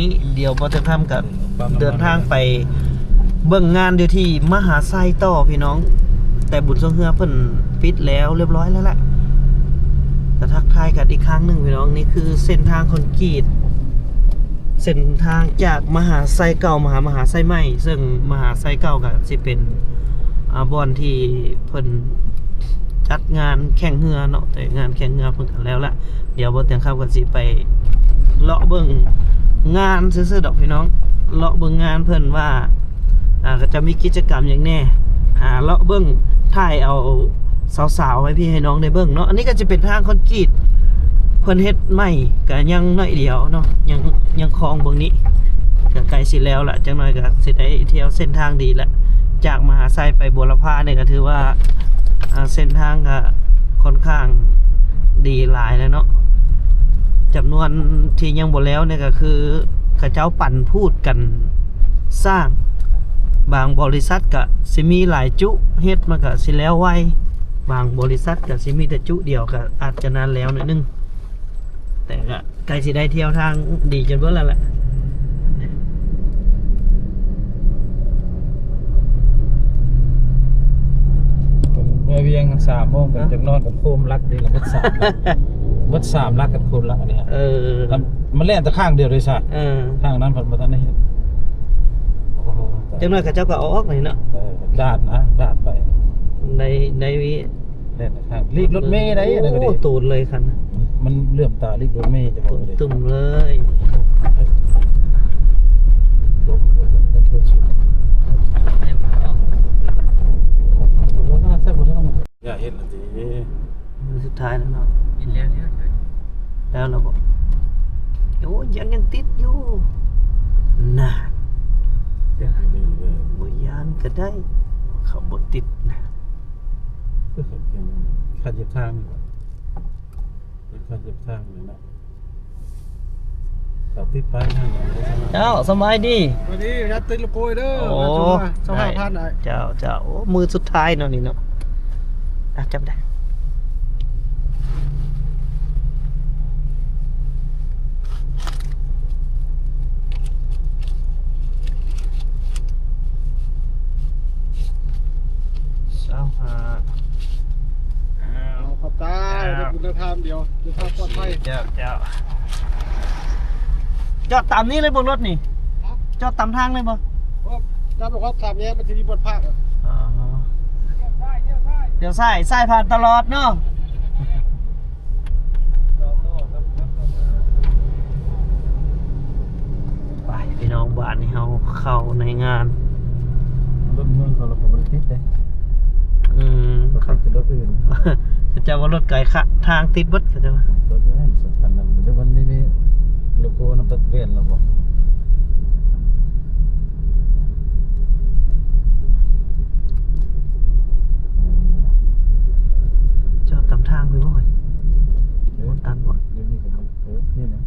นี้เดี๋ยวบ่จะทำกับเดินทางไปเบิ่งงานอยู่ที่มหาไซต่อพี่น้องแต่บุญทรงเฮือเพิ่นปิดแล้วเรียบร้อยแล้วล่ะจะทักทายกันอีกครั้งหนึ่งพี่น้องนี่คือเส้นทางคอนกรีตเส้นทางจากมหาไซเก่ามหาไซใหม่ซึ่งมหาไซเก่าก็สิเป็นบ่อนที่เพิ่นจัดงานแข่งเรือเนาะแต่งานแข่งเรือเพิ่นกันแล้วล่ะเดี๋ยวบ่เตียงข้าวก็สิไปเลาะเบิ่งงานซื่อๆดอกพี่น้องเลาะเบิ่งงานเพิ่นว่าก็จะมีกิจกรรมอย่างแน่เลาะเบิ่งถ่ายเอาสาวๆให้พี่ให้น้องได้เบิ่งเนาะอันนี้ก็จะเป็นทางคอนกรีตเพิ่นเฮ็ดใหม่ก็ยังน้อยเดียวเนาะยังคลองเบิ่งนี้ก็ใกล้สิแล้วล่ะจังน้อยก็สิได้เที่ยวเส้นทางดีละจากมหาไซไปบัวลำพาเนี่ยก็ถือว่าเส้นทางก็ค่อนข้างดีหลายแล้วเนาะจำนวนที่ยังบ่แล้วเนี่ยก็คือเขาเจ้าปั่นพูดกันสร้างบางบริษัทก็สิมีหลายจุเฮ็ดมันก็สิแล้วไวบางบริษัทก็สิมีแต่จุเดียวก็อาจจะนานแล้วหน่อยนึงแต่ก็ใกล้สิได้เที่ยวทางดีจนเบิดแล้วแหละเมื่อเวียง3 โมงกันจังนอนกับโคมรักดีละมด3รักกับโคมรักอันนี้มันเล่นแต่ข้างเดียวเลยซะข้างนั้นเพิ่นบ่ทันได้เฮ็ดจังน้อยเขาเจ้าก็เอาออกเลยเนาะดาดไปในเล่นแต่ข้างลีกรถเมล์ได้อันนั้นก็ดีโอ้ตูนเลยคันมันเลื่อมตาลีกรถเมล์จะบอกเลยตุ่มเลยอย่าเห็นละทีมือสุดท้ายแล้วเนาะเห็นแล้วเราบอกโอ้ยังติดอยู่น่ะบ่ยานก็ได้เขาบ่ติดนะขัดเหยียบทางเลยนะขับติดไปนั่นเจ้าสบายดีสวัสดียัดติดลูกโกยเด้อโอ้สภาพพันไหนเจ้าโอ้มือสุดท้ายเนาะนี่เนาะจำได้ขอบตาเดินทางเดียวเดินทางปลอดภัยเจ้าจอดตามนี้เลยบนรถนี่จอดตามทางเลยบ่ถ้าบอกว่าทำเนี้ยมันจะมีบทภาคเดี๋ยวซ้ายผ่านตลอดเนาะไปพี่น้องบ้านนี่เขาเข้าในงานรถเมืองเขาเราก็บริติดเลยเขาจะรถอื่นจะว่ารถไกลค่ะทางติดบัดเขาจะว่ารถอื่นสำคัญนะเดี๋ยววันนี้มีโลโก้น้ำตาลเวียนเราบอกจอดตามทางไปบ่อยตันบ่เดี๋ยวนี้ก็มันนี่นะ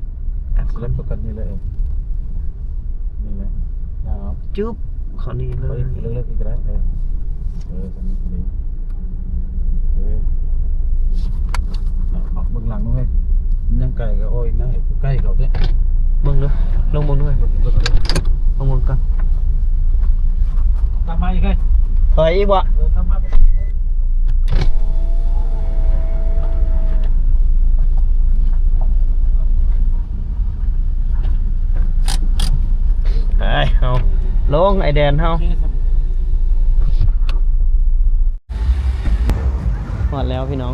สลับประกันนี่เลยนี่แหละจุ๊บขอนี้เลยเลิกอีกแล้วสนิทดีเบื้องหลังด้วยยังไก่ก็โอ้ยนะใกล้เขาเนี่ยเบื้องด้วยลงบนด้วยลงบนกันตามมาอีกเลยเฮ้ยอีกวะตามมาเอาลงไอแดนเฮาหมดแล้วพี่น้อง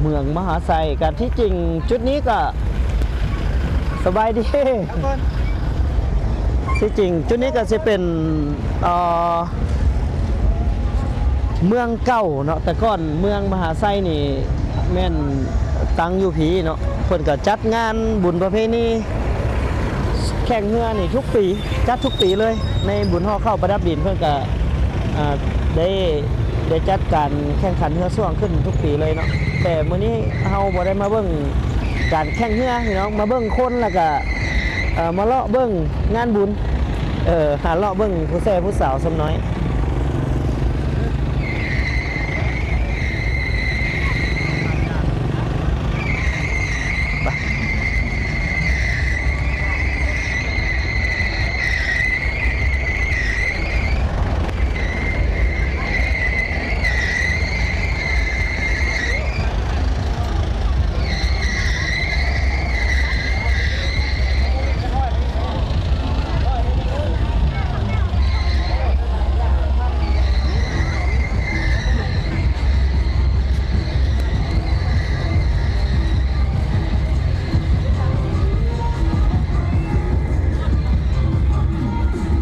เมืองมหาไซกันที่จริงจุดนี้ก็สบายดีที่จริงจุดนี้ก็จะเป็นเมืองเก่าเนาะแต่ก่อนเมืองมหาไซนี่แม่นตั้งอยู่ผีเนาะเพิ่นก็จัดงานบุญประเพณีแข่งเรือนี่ทุกปีจัดทุกปีเลยในบุญห่อเข้าประดับดินเพื่อนก็ได้จัดการแข่งขันเรือส่วงขึ้นทุกปีเลยเนาะแต่มื้อนี้เฮาบ่ได้มาเบิ่งการแข่งเรือพี่น้องมาเบิ่งคนแล้วก็มาเลาะเบิ่งงานบุญหาเลาะเบิ่งผู้แซ่ผู้สาวสำน้อย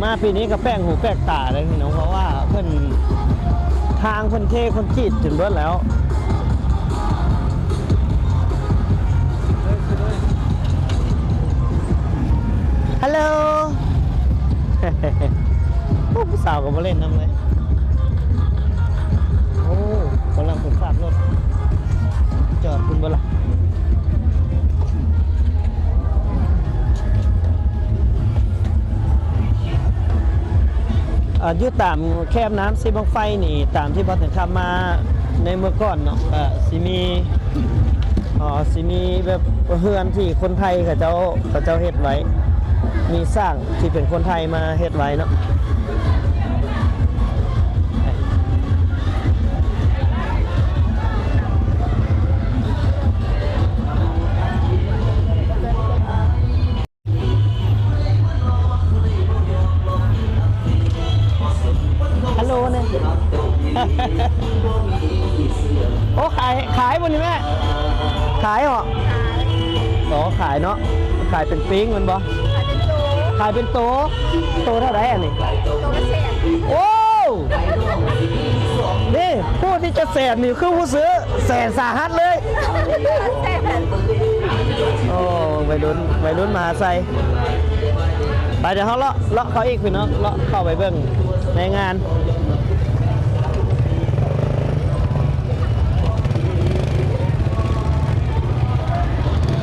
มาปีนี้ก็แป้งหูแป้งตาเลยพี่น้องเพราะว่าเพิ่นทางเพิ่นเทคนจีดจนเบิดแล้วฮัลโหล ผู้สาวก็มาเล่นน้ำเลยโอ้กำลังผมขับรถจอดคุณบ่ล่ะอยู่ตามแคบน้ำซีบังไฟนี่ตามที่พอถึงขับมาในเมื่อก่อนเนาะสิมีแบบเฮือนที่คนไทยเขาเจ้าเฮ็ดไว้มีสร้างที่เป็นคนไทยมาเฮ็ดไว้เนาะฮัลโหลเนี่ย โอ้ขายบนนี้แม่ขายเหรออ๋อขายเนาะขายเป็นปิ้งมันบ่ขายเป็นโตเท่าไหร่อันนี้โตละแสนโอ้นี่ผู้ที่จะแสนนี่คือผู้ซื้อแสนสาหัสเลยโอ้วัยรุ่นมหาไซไปเดี๋ยวเขาเลาะเขาอีกพี่น้องเลาะเข้าไปเบิ่งในงาน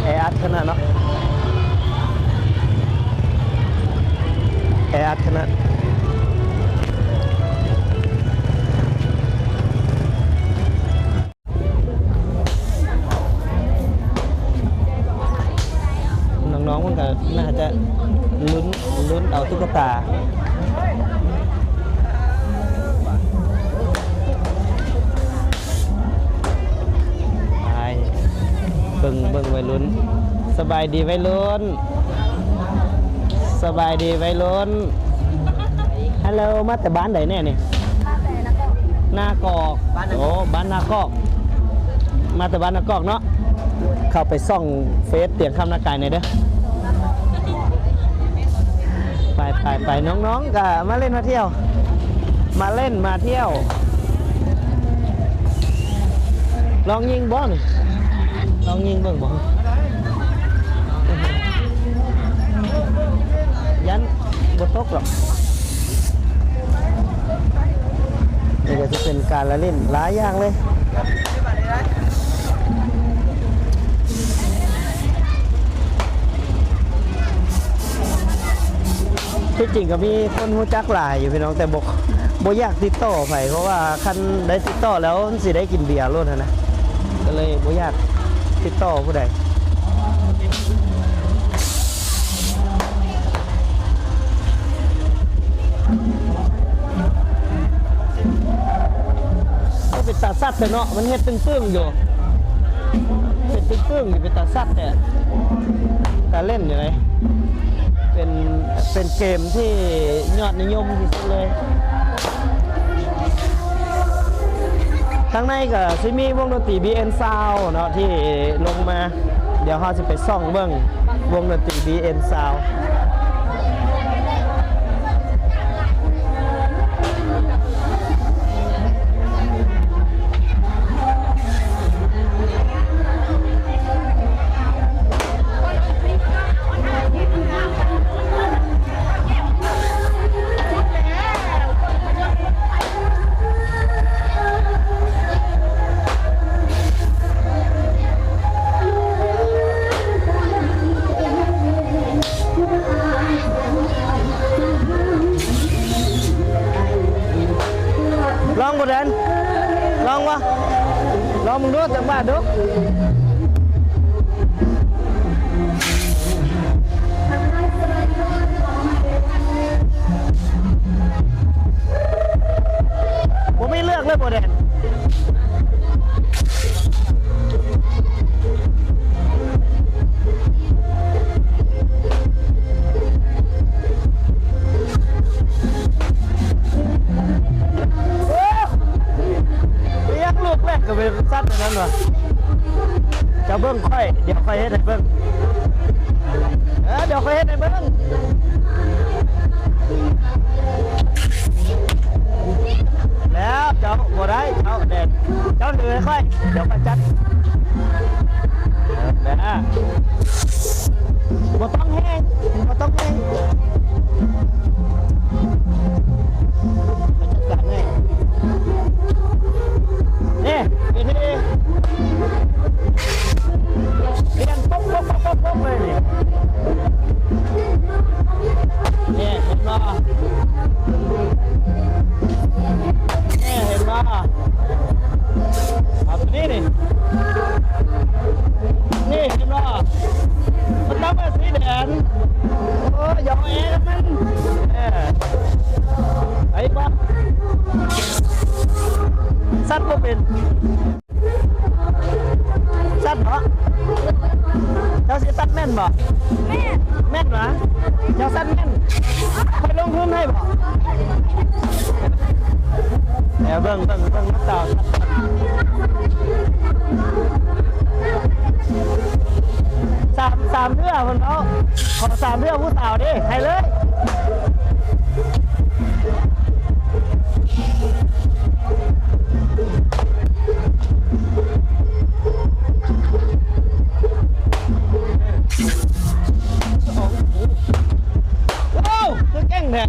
แออัดขนาดเนาะแออัดขนาดน้องๆมันก็น่าจะลุ้นเอาตุ๊กตาเบิ่งวัยรุ่นสบายดีวัยรุ่นสบายดีวัยรุ่นฮัลโหลมาแต่บ้านไหนแน่นี่มาแต่นากอกโอ้บ้านนากอกมาแต่บ้านนากอกเนาะเข้าไปส่องเฟซเตียงคำนากายหน่อยเด้อไปน้องๆก็มาเล่นมาเที่ยวมาเล่นมาเที่ยวลองยิงบอลลองยิงเบิ่งบ่ยันบ่ตกหรอกนี่ก็จะเป็นการละเล่นหลายอย่างเลยที่จริงก็มีคนรู้จักหลายอยู่พี่น้องแต่บ่อยากติดต่อไปเพราะว่าคันได้ติดต่อแล้วสิได้กินเบียร์โลดนะก็เลยบ่อยากติดต่อผู้ใดก็เป็นตาสัตว์แต่เนาะมันเฮ็ดตึ้งๆอยู่เป็นตึ้งๆอยู่เป็นตาสัตว์แต่การเล่นอยู่ไหนเป็นเกมที่ยอดนิยมที่สุดเลยข้างในก็ซิมีวงดนตรี BN Sound เนาะที่ลงมาเดี๋ยวเราจะไปส่องเบิ่งวงดนตรี BN Sound ลองบ่เดนลองวะลองมึงดูจังบ้าดูผมไม่เลือกเลยบ่เดนก็เป็นสัตว์นั้นวะจะเบิ้งค่อยเดี๋ยวค่อยเฮ็ดให้เบิ้งเดี๋ยวค่อยเฮ็ดให้เบิ้ง ค่อยๆเดี๋ยวมาจัดนะบ่ต้องแห้งบ่ต้องแห้งมาจัดการให้นี่วิธีเรียงปุ๊บเลยนี่เห็นบ่นี่เห็นบ่เอาตัวนี้นี่เห็นบ่มันต้องเป็นสีแดงโอ้ยยอมแอมันไอ้บ่สัตว์บ่เป็นสัตว์เหรอเจ้าสิสัตว์แม่นบ่แม่นเหรอเจ้าสัตว์แม่นไปลงทุนให้บ่เดี๋ยวเบิ่งต่อสามเทื่อคนเขาขอ3เทื่อผู้สาวดิให้เลยว้าวคือเก่งแท้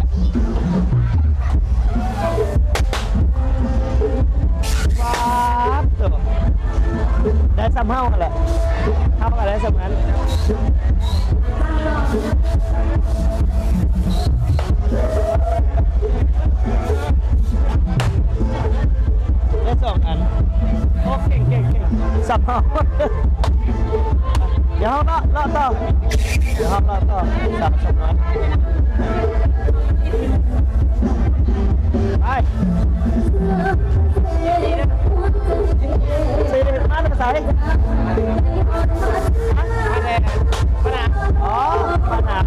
ว้าวได้ซ้ำเท่ากันแหละเท่ากันได้ซ้ำนั้นได้2 อันโอ้เก่งซ้ำเท่าเดี๋ยวเราเลาะต่อ3น้อยไปสี่มาภาษาอ๋อปานา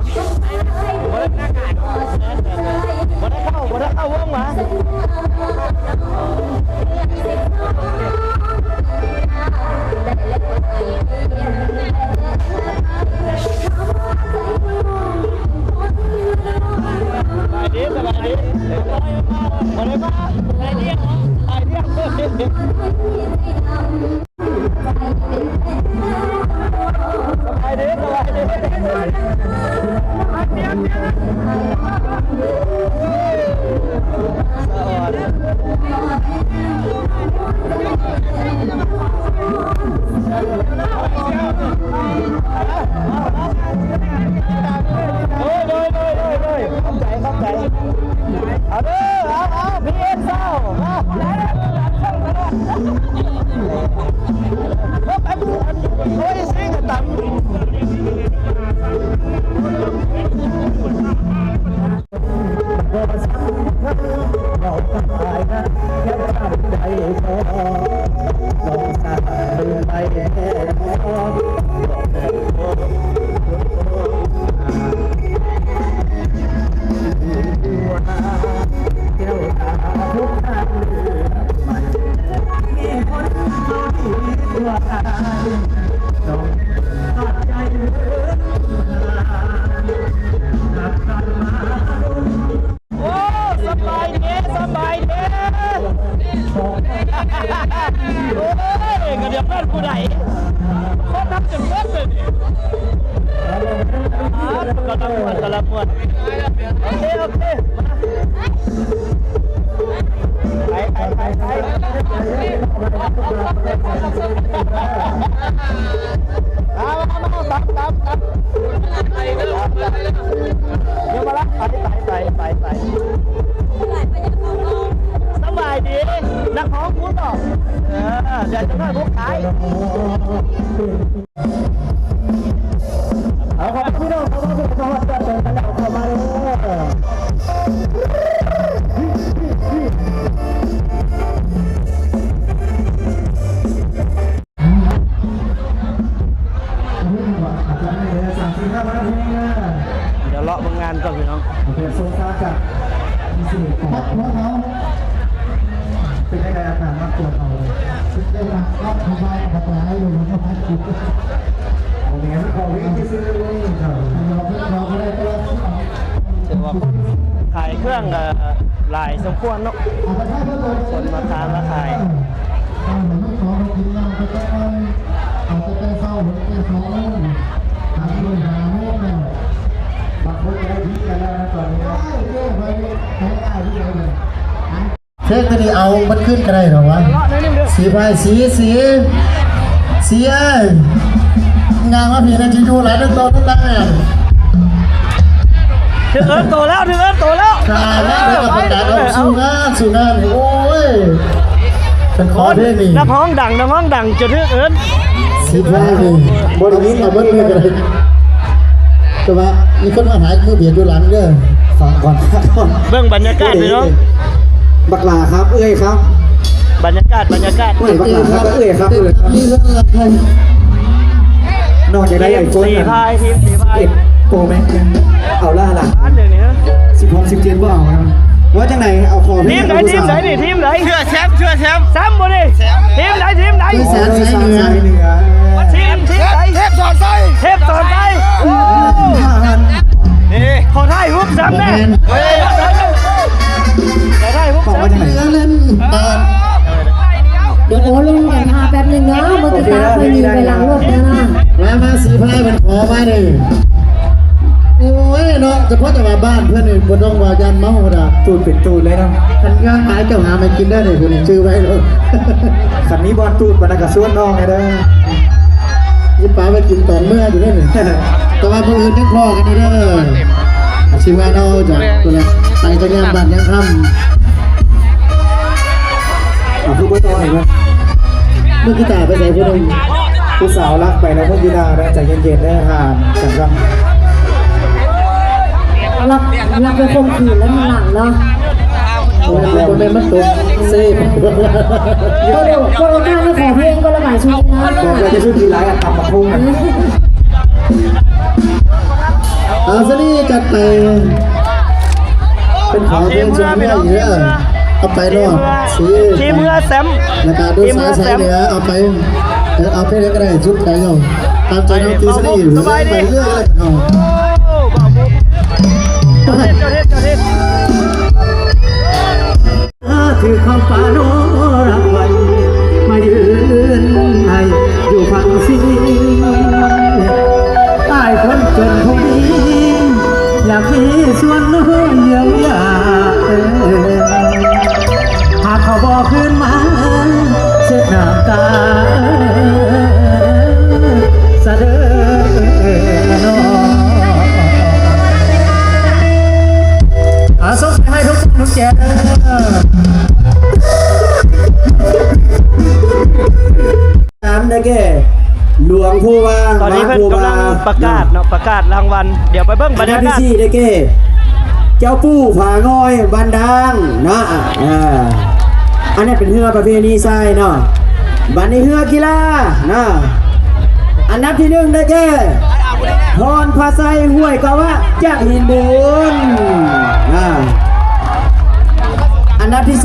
บ่ได้เข้าวงมาสบายดีบ่ได้มาไอเดียเข้าใจเอาเด้อเอาพี่เอ็นเศร้าโอ้ยซิงกันต่ำเราตั้งใจนะแค่ตั้งใจพอลองสร้างเรื่องไปแค่พอเดี๋ยวเพื่อนผู้ใดคนทำจนเพื่อนเลยกำลังมวนโอเคมาไปตามเดี๋ยวมาละไปสบายดีนักฮ้องคุณต่อเดี๋ยวจะมาพวกขายเอาขอบคุณพี่น้องขอบคุณทุกคนที่ติดตามเข้ามาเลยเดี๋ยวเลาะบางงานก่อนพี่น้องโซฟาจากที่สุดของเขาเป็นยังไงอาการมากตัวเขาเลยเป็นหลักก็ทำลายกับร้ายอยู่มันก็พัดจิตโอเคไม่พอวิ่งที่ซื้อเลยเราก็ได้ก็ถือว่าขายเครื่องหลายสมควรเนาะคนมาทานแล้วขาย เอาไปเศร้าหัวใจสองทำด้วยหาโมกเนี่ยบางคนจะได้พิจารณาตอนนี้เจ้ไปใช้ได้ที่ไหนเลยเทคนิคเอามันขึ้นก็ได้หรอวะสีไฟสีงานมาผีนะจีดูหลายตัวตั้งแต่ถึงเอิร์ธโตแล้วกาแล้วคนดังสู้งานโอ้ยเป็นคอเพลงนี่นักห้องดังจะถึงเอิร์ธสีไฟนี่บริวินมาเบิ้ลเลยกันเลยแต่ว่ามีคนมาหามือเบียดดูหลังเด้อฟังก่อนเบื้องบรรยากาศเลยเนาะบักลาครับครับบรรยากาศบักลาครับครับนี่เรื่องนอกจากได้ไอโฟน4 พายทีม4 พายโปรแม็กเอาล่าหลังเดี๋ยวนี้16-17บ่เอาว่าจังไหนเอาคอทีมไหนเชื่อแชมป์บ่ดิทีมไหนแสนสายเหนือทีมไหนเทพสอนใจนี่ขอถ่ายรูปซ้ำแน่ขอถ่ายรูปซ้ำเล่นเดี๋ยวโอ้ลงกันหาแป๊บหนึ่งเนาะเมื่อกี้ตาไปยืนไปหลังรถนะมาสีพายมันขอมาเลยโอ้ยเนาะเฉพาะแต่ว่าบ้านเพื่อนนี่บนต้องว่ายันเมาด่าตูดเป็นตูดเลยนะขันย่างหายเจ้าหาไม่กินได้เลยคุณชื่อไว้เลยขันนี้บอลตูดปนักกระส่วนน้องไงเด้อยิ่งป้าไปกินตอนเมื่ออยู่ได้เลยแต่ว่าพวกอื่นยังพอกันนี่เด้อชิวาโนจากตัวนี้ใส่ตัวนี้บ้านยังค่ำคือเบอร์ตัวไหนวะเมื่อกี้ตาไปใส่ผู้หนึ่งผู้สาวรักไปแล้วเมื่อกี้ตาได้ใจเย็นๆได้ทานจังกันรับไปคมขืนแล้วมันหลังเนาะคนเป็นมันตกเซ่ก็เดี๋ยวก็เราตั้งไม่ขอเพลงก็ระบายชุดนะเราจะช่วยดีไลน์ทำมาพุ่งสนี่จัดไปเป็นขอเพลงชุดเมื่อเยอะเอาไปรอดทีมเมื่อแซมแล้วก็ดูสายเหนือเอาไปเรื่อยก็ได้ชุดไปเนาะตามใจน้องตีสนี่ไปเรื่อยเลยเนาะถือคำฟ้าโนรักไว้มายืนให้อยู่ฝั่งซีใต้คนจนผู้นี้อยากมีส่วนร่วมเยียวยาหากเขาบอกขึ้นมาเช็ดน้ำตาสะเดินนอส่งให้ทุกคนทุกแก่น้ำได้แก่หลวงผู้ว่าตอนนี้เพิ่นกำลังประกาศเนาะประกาศรางวัลเดี๋ยวไปเบิ่งบรรยากาศที่ได้แก่เจ้าปู่ผางอยบันดังนะอันนี้เป็นเรือประเพณีใช่เนาะบันนี้เรือกีฬานะอันดับที่1ได้แก่พรพาไซห้วยกะวะจากหินบุญอันดับที่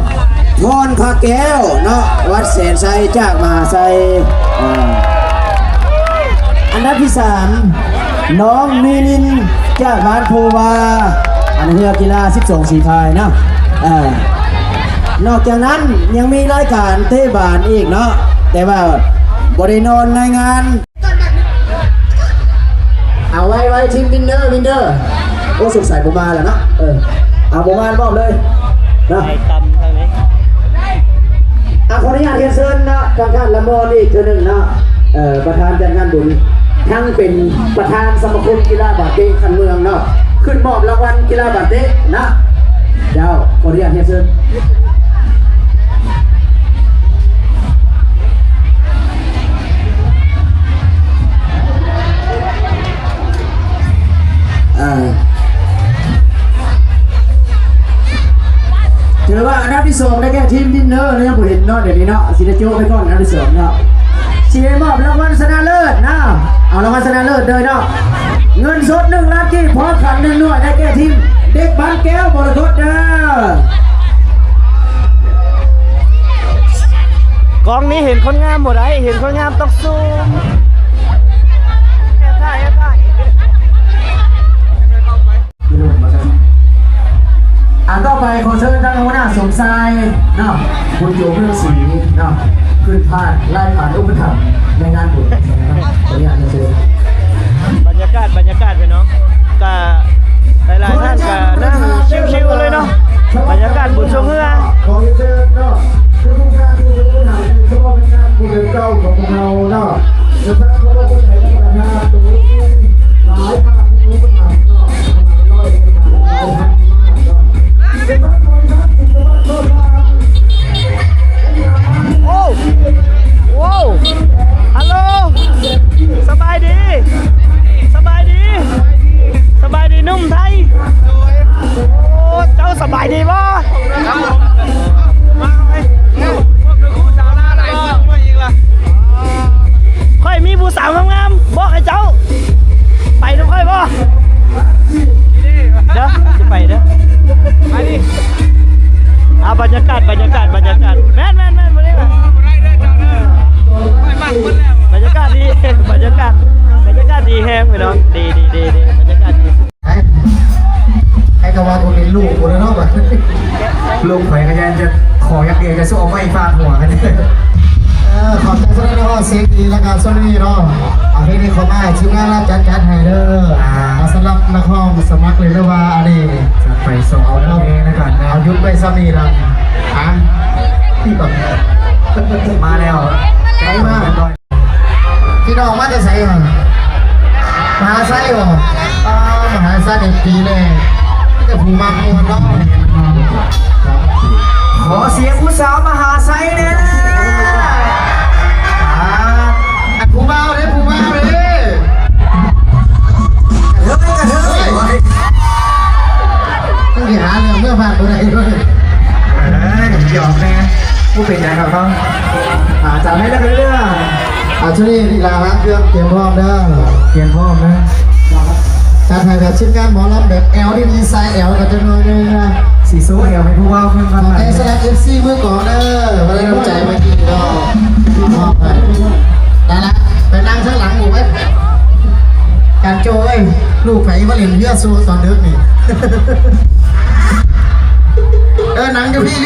2พรพาแก้วเนาะวัดแสนไซจากมหาไซอันดับที่3น้องมีลินจากบ้านโพวาอันเรือกีฬา12 สีพายเนาะนอกจากนั้นยังมีรายการเทศบาลอีกเนาะแต่ว่าบริโนนในงานเอาไว้ทีมวินเดอร์โอ้สงสัยผมมาแล้วเนาะเอาผมมาบอกเลยนะไอ้ตำทางนี้ขออนุญาตเรียนเชิญนะทางการละมอนอีกเท่านึงนะประธานจัดงานบุญทั้งเป็นประธานสมาคมกีฬาบาสเกตขันเมืองเนาะขึ้นมอบรางวัลกีฬาบาสเกตนะเดี๋ยวขออนุญาตเรียนเชิญถือว่าอันดับที่2ได้แก่ทีมดินเนอร์นะผมเห็นเนาะเดี๋ยวนี้เนาะสิได้โจ้ไปก่อนอันดับที่2เนาะเชียร์มอบรางวัลชนะเลิศนะเอารางวัลชนะเลิศเลยเนาะเงินสด1 ล้านกีบพร้อมขัน1 หน่วยได้แก่ทีมเด็กบ้านแก้วบรกตเด้อกองนี้เห็นคนงามหมดเห็นคนงามต้องซูมถ่ายต่อไปขอเชิญท่านหัวหน้าสมชายเนาะคุณโยเพื่อนศรีเนาะ ขึ้นผ่านไล่ผ่านอุปถัมภ์ในงานบุญนะครับขออนุญาตนะเชิญ บรรยากาศพี่น้องก็หลายๆท่านก็นั่งชิวๆเลยเนาะบรรยากาศบุญทรงเฮือ ขอเชิญเนาะทุกงานที่เป็นงานเฉพาะเป็นงานบุญเก่าของเราเนาะจะสร้างความเข้าใจกันนะตรงนี้หลายภาคที่รู้ปัญหาเนาะร้อยเป็นงานเราทำมากเนาะเป็นพระโพธิ์ครับเป็นพระโพธิ์ครับ โอ้โว้ฮัลโหลสบายดีนุ่มไทยโอ้เจ้าสบายดีบ่ครับผมมาไหมพวกดูคู่สาวหน้าอะไรมาอีกล่ะค่อยมีผู้สาวงามๆบอกให้เจ้าไปน้องค่อยบ่เดี๋ยวจะไปเด้อไปดิบรรยากาศแม่นมาดิล่ะบรรยากาศดีบรรยากาศดีแฮงพี่น้องดีบรรยากาศดี ไอ้กว่าตัวเป็นลูกกูแล้วเนาะแบบลูกไข่กระยานจะขอยักเดียวจะสู้เอาไม่ฟาดหัวกันขอบใจโซนี่เนาะเสียงดีแล้วกันโซนี่เนาะเพลงนี้ขอมาชิ้นงานรับจัดให้เด้อสำหรับนักร้องสมัครเลยหรือว่าอันนี้จะไปส่งเอาเพลงนะครับเอายุดไปซ้ำนี่ละที่แบบมาแล้วไกลมากพี่น้องมาจะใส่เหรอมหาไส้เหรอมหาไส้เด็กปีเลยที่จะผูกมามวนเนาะขอเสียงผู้สาวมหาไส้เนี่ยผูกมาเลยกระเทยต้องหาเรื่องเมื่อผ่านตัวไหนด้วยหยอกแม่ผู้เป็นยังครับเขาจัดให้แล้วกันเรื่องช่วงนี้ดีลาครับเครื่องเตรียมพร้อมเด้อเตรียมพร้อมนะการถ่ายแบบชิ้นงานหมอลำแบบแอลที่มีไซส์แอลกันจะน้อยนึงนะสีโซ่แอลให้ผู้ว่าเพื่อนกันไอ้สลับFCเมื่อก่อนเด้อมาได้น้ำใจมากินก็มอบไปได้ละไปนั่งข้างหลังหมู่ไว้การโจ้ยลูกไผ่มาเล่นเรือสู้ตอนเด็กนี่หนังอยู่พี่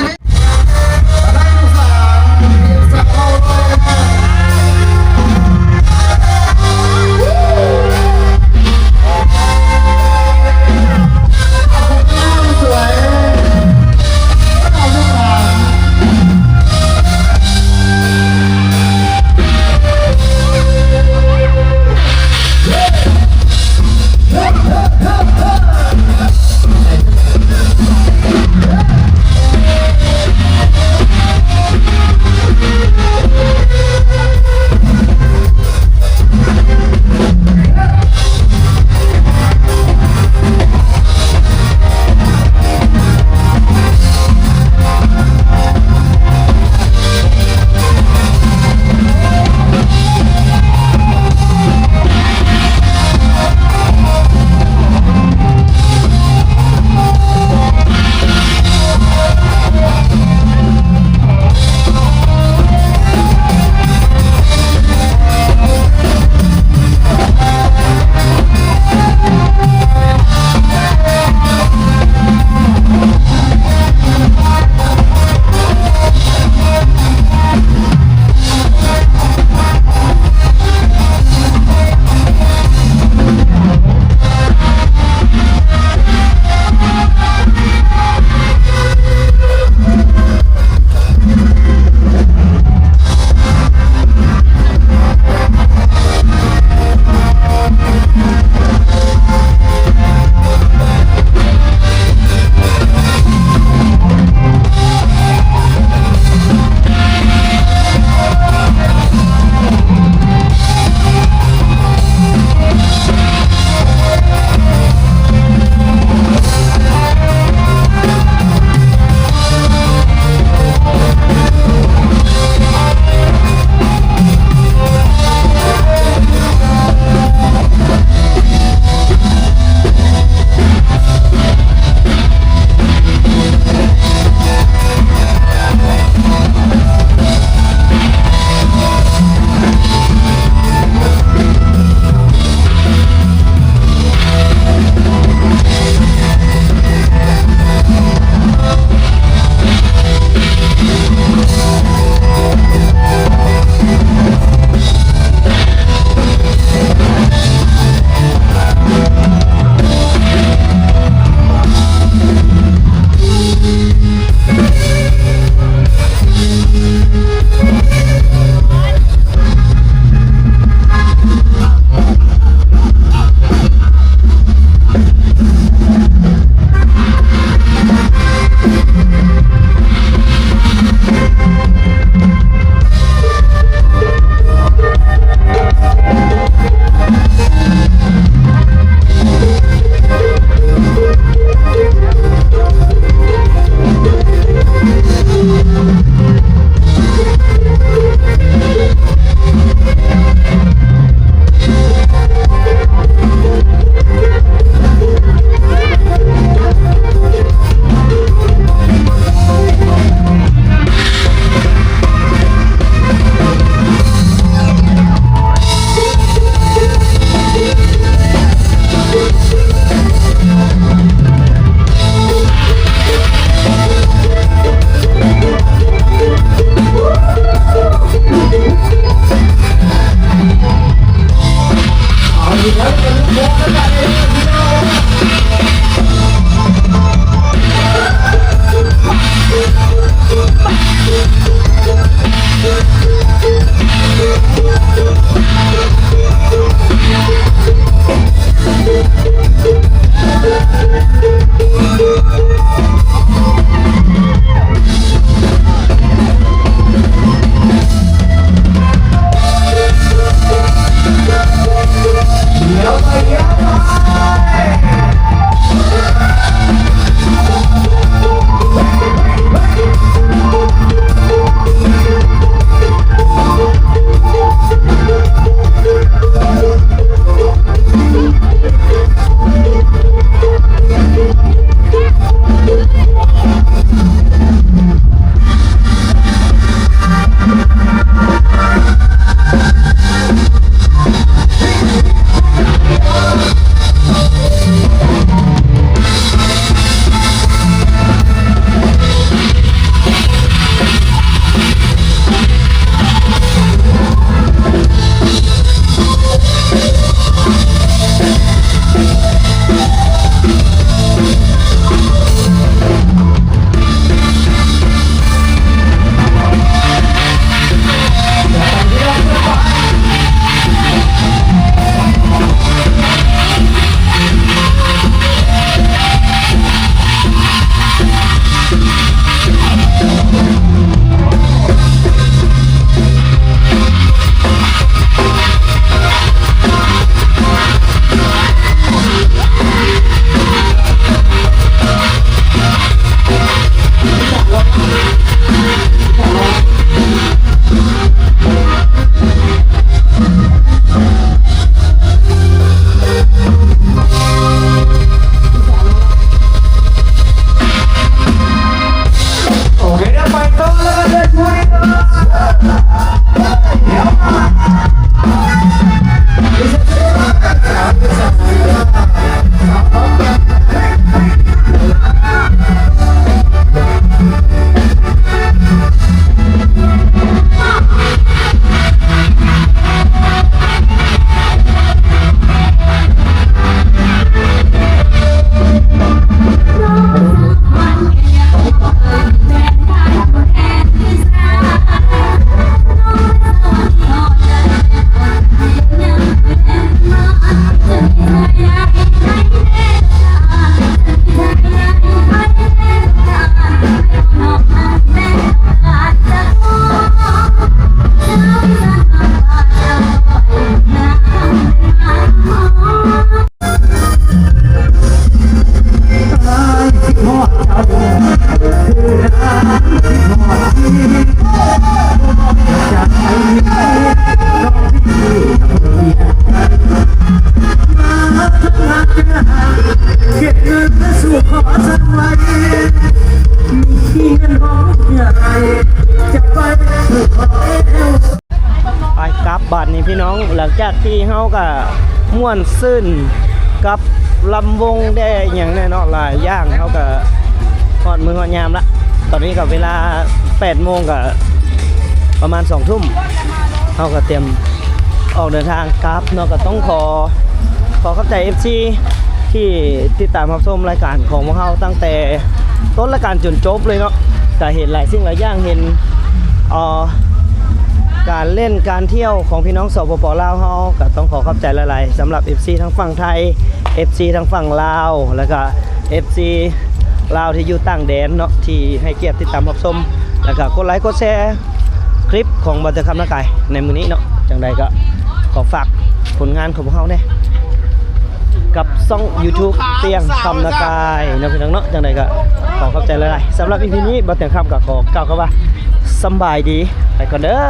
เงินและสู่ขอฉันไว้มีเงินห้องใหญ่จะไปเพื่อขอเอว ไปกลับบ้านนี่พี่น้องหลังจากที่เฮาก็ม่วนซื่นกับลำวงได้อย่างแน่นอนหลายอย่างเฮาก็ฮอดมื้อฮอดยามละตอนนี้ก็เวลา 8 โมงก็ประมาณ 2 ทุ่มเฮาก็เตรียมออกเดินทางกลับเนาะก็ต้องขอเข้าใจ FC ที่ติดตามรับชมรายการของพวกเฮาตั้งแต่ต้นรายการจนจบเลยเนาะก็เห็นหลายสิ่งหลายอย่างเห็นการเล่นการเที่ยวของพี่น้องสปปลาวเฮาก็ต้องขอขอบใจหลายๆสำหรับ FC ทั้งฝั่งไทย FC ทั้งฝั่งลาวแล้วก็ FC ลาวที่อยู่ต่างแดนเนาะที่ให้เกียรติติดตามรับชมแล้วก็กดไลค์กดแชร์คลิปของบันเทิงคำนักไก่ในมื้อนี้เนาะจังใดก็ขอฝากผลงานของพวกเฮาเนี่ยกับช่อง YouTube เตียงคำนักไก่เนาะพี่น้องเนาะจังใดก็ขอขอบใจหลายๆสำหรับ EP นี้บันเทิงคำก็ขอกล่าวคำว่าสำบายดีไปก่อนเด้อ